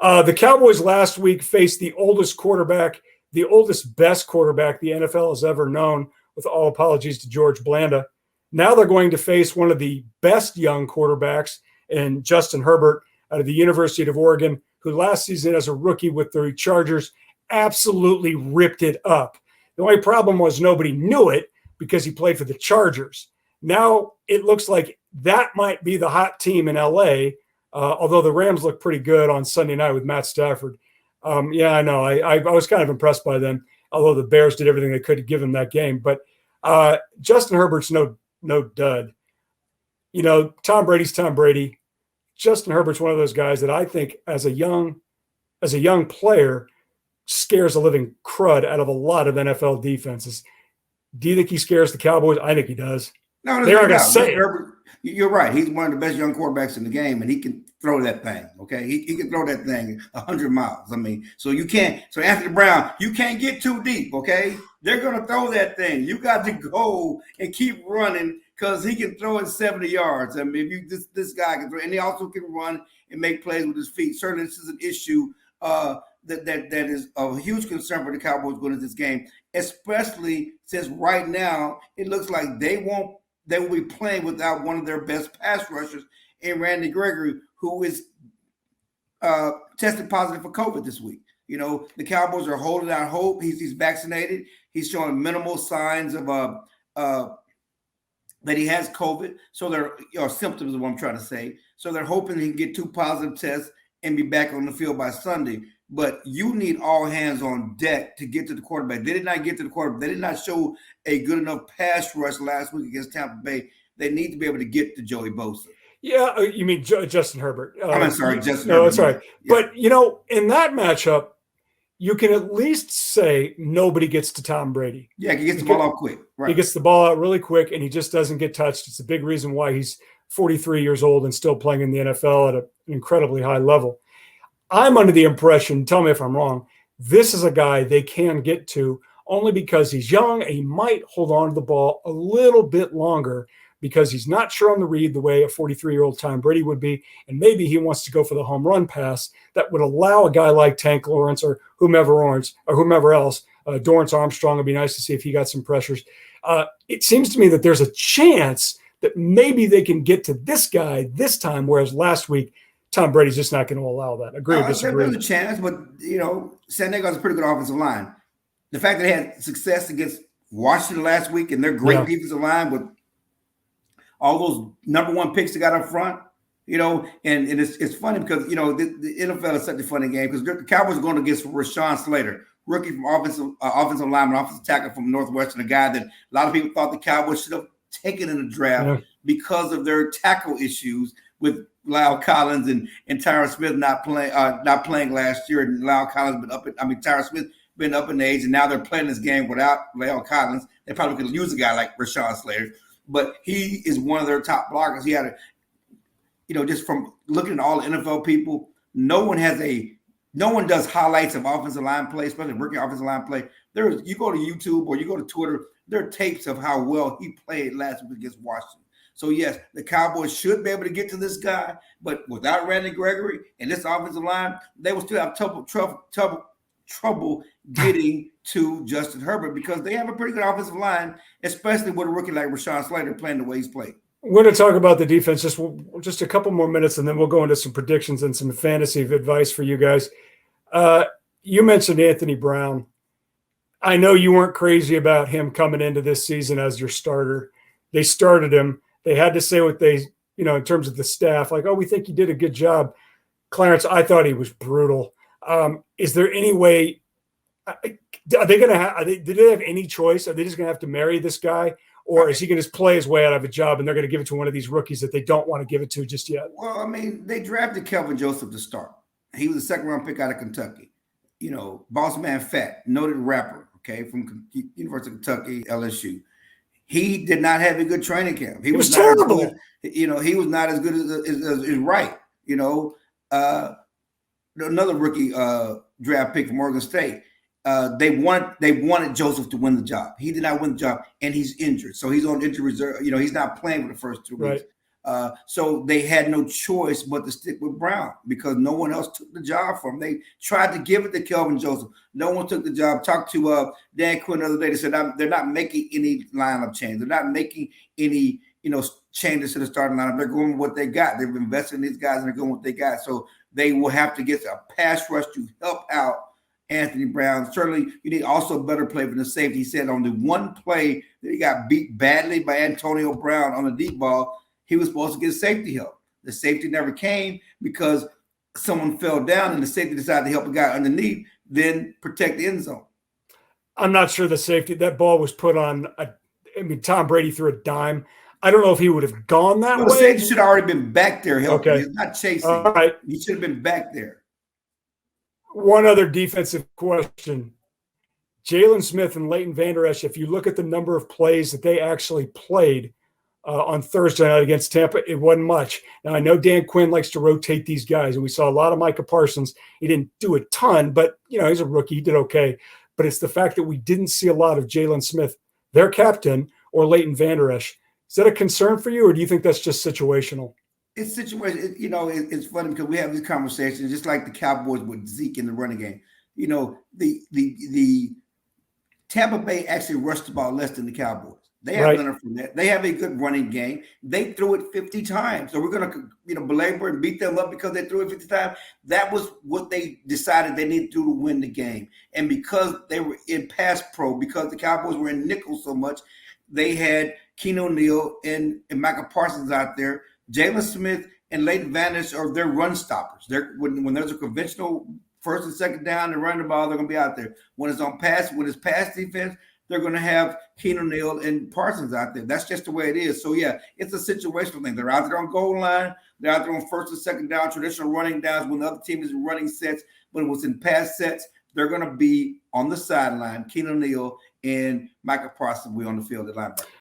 The Cowboys last week faced the oldest best quarterback the NFL has ever known, with all apologies to George Blanda. Now they're going to face one of the best young quarterbacks in Justin Herbert out of the University of Oregon, who last season as a rookie with the Chargers absolutely ripped it up. The only problem was nobody knew it because he played for the Chargers. Now it looks like that might be the hot team in LA, although the Rams look pretty good on Sunday night with Matt Stafford. Yeah, I know. I was kind of impressed by them, although the Bears did everything they could to give him that game. But Justin Herbert's no dud. You know, Tom Brady's Tom Brady. Justin Herbert's one of those guys that I think as a young player scares the living crud out of a lot of NFL defenses. Do you think he scares the Cowboys? I think he does. No, they aren't going to say Herbert, you're right. He's one of the best young quarterbacks in the game, and he can throw that thing. Okay, he can throw that thing 100 miles. I mean, so you can't. So Anthony Brown, you can't get too deep. Okay, they're going to throw that thing. You got to go and keep running because he can throw it 70 yards. I mean, if this guy can throw, and he also can run and make plays with his feet. Certainly, this is an issue that is a huge concern for the Cowboys going into this game, especially since right now it looks like they will be playing without one of their best pass rushers in Randy Gregory, who is tested positive for COVID this week. You know, the Cowboys are holding out hope. He's vaccinated. He's showing minimal signs of that he has COVID. So they're symptoms is what I'm trying to say. So they're hoping he can get 2 positive tests and be back on the field by Sunday. But you need all hands on deck to get to the quarterback. They did not get to the quarterback. They did not show a good enough pass rush last week against Tampa Bay. They need to be able to get to Joey Bosa. Yeah, you mean Justin Herbert. I'm sorry, Justin Herbert. No, that's right. Yeah. But, you know, in that matchup, you can at least say nobody gets to Tom Brady. Yeah, he gets the ball out quick. Right. He gets the ball out really quick, and he just doesn't get touched. It's a big reason why he's 43 years old and still playing in the NFL at an incredibly high level. I'm under the impression, tell me if I'm wrong, this is a guy they can get to only because he's young and he might hold on to the ball a little bit longer because he's not sure on the read the way a 43-year-old Tom Brady would be, and maybe he wants to go for the home run pass that would allow a guy like Tank Lawrence or whomever else, Dorrance Armstrong. Would be nice to see if he got some pressures. It seems to me that there's a chance that maybe they can get to this guy this time, whereas last week Tom Brady's just not going to allow that. Agree or disagree? There's a chance, but, you know, San Diego has a pretty good offensive line. The fact that they had success against Washington last week and their great defensive line with all those number 1 picks they got up front, you know, and it's funny because, you know, the NFL is such a funny game because the Cowboys are going against Rashawn Slater, rookie from offensive lineman, offensive tackle from Northwestern, a guy that a lot of people thought the Cowboys should have taken in the draft because of their tackle issues with Lyle Collins and Tyron Smith not playing last year, and Lyle Collins Tyron Smith been up in age, and now they're playing this game without Lyle Collins. They probably could use a guy like Rashawn Slater, but he is one of their top blockers. He had just from looking at all the NFL people, no one does highlights of offensive line play, especially rookie offensive line play. You go to YouTube or you go to Twitter, there are tapes of how well he played last week against Washington. So, yes, the Cowboys should be able to get to this guy, but without Randy Gregory and this offensive line, they will still have trouble getting to Justin Herbert because they have a pretty good offensive line, especially with a rookie like Rashawn Slater playing the way he's played. We're going to talk about the defense just a couple more minutes, and then we'll go into some predictions and some fantasy advice for you guys. You mentioned Anthony Brown. I know you weren't crazy about him coming into this season as your starter. They started him. They had to say what they, in terms of the staff, like, oh, we think he did a good job. Clarence, I thought he was brutal. Is there any way? Are they going to have? Did they have any choice? Are they just going to have to marry this guy, or is he going to just play his way out of a job and they're going to give it to one of these rookies that they don't want to give it to just yet? Well, I mean, they drafted Kelvin Joseph to start. He was a second-round pick out of Kentucky. Boss Man Fat, noted rapper, okay, from University of Kentucky, LSU. He did not have a good training camp. He was terrible. He was not as good as Wright. Another rookie draft pick from Oregon State. They wanted Joseph to win the job. He did not win the job, and he's injured, so he's on injury reserve. He's not playing for the first 2 weeks. So they had no choice but to stick with Brown because no one else took the job from him. They tried to give it to Kelvin Joseph. No one took the job. Talked to Dan Quinn the other day. They said they're not making any lineup change. They're not making any changes to the starting lineup. They're going with what they got. They've invested in these guys and they're going with what they got. So they will have to get a pass rush to help out Anthony Brown. Certainly, you need also better play from the safety. He said on the one play that he got beat badly by Antonio Brown on the deep ball, he was supposed to get safety help. The safety never came because someone fell down and the safety decided to help a guy underneath, then protect the end zone. I'm not sure the safety, that ball was put on, Tom Brady threw a dime. I don't know if he would have gone that way. The safety should have already been back there helping. Okay. He's not chasing. All right. He should have been back there. One other defensive question. Jalen Smith and Leighton Vander Esch, if you look at the number of plays that they actually played on Thursday night against Tampa, it wasn't much. Now, I know Dan Quinn likes to rotate these guys, and we saw a lot of Micah Parsons. He didn't do a ton, but, he's a rookie. He did okay. But it's the fact that we didn't see a lot of Jalen Smith, their captain, or Leighton Vander Esch. Is that a concern for you, or do you think that's just situational? It's situational. It's funny because we have these conversations just like the Cowboys with Zeke in the running game. The Tampa Bay actually rushed the ball less than the Cowboys. They have Leonard Fournette. They have a good running game. They threw it 50 times. So we're going to, belabor and beat them up because they threw it 50 times. That was what they decided they needed to do to win the game. And because they were in pass pro, because the Cowboys were in nickel so much, they had Keenan O'Neal and Micah Parsons out there. Jalen Smith and Leighton Vander Esch are their run stoppers. When there's a conventional first and second down and running the ball, they're going to be out there. When it's pass defense, they're going to have Keenan O'Neal and Parsons out there. That's just the way it is. So, yeah, it's a situational thing. They're out there on goal line. They're out there on first and second down, traditional running downs when the other team is running sets. When it was in pass sets, they're going to be on the sideline. Keenan O'Neal and Micah Parsons will be on the field at linebacker.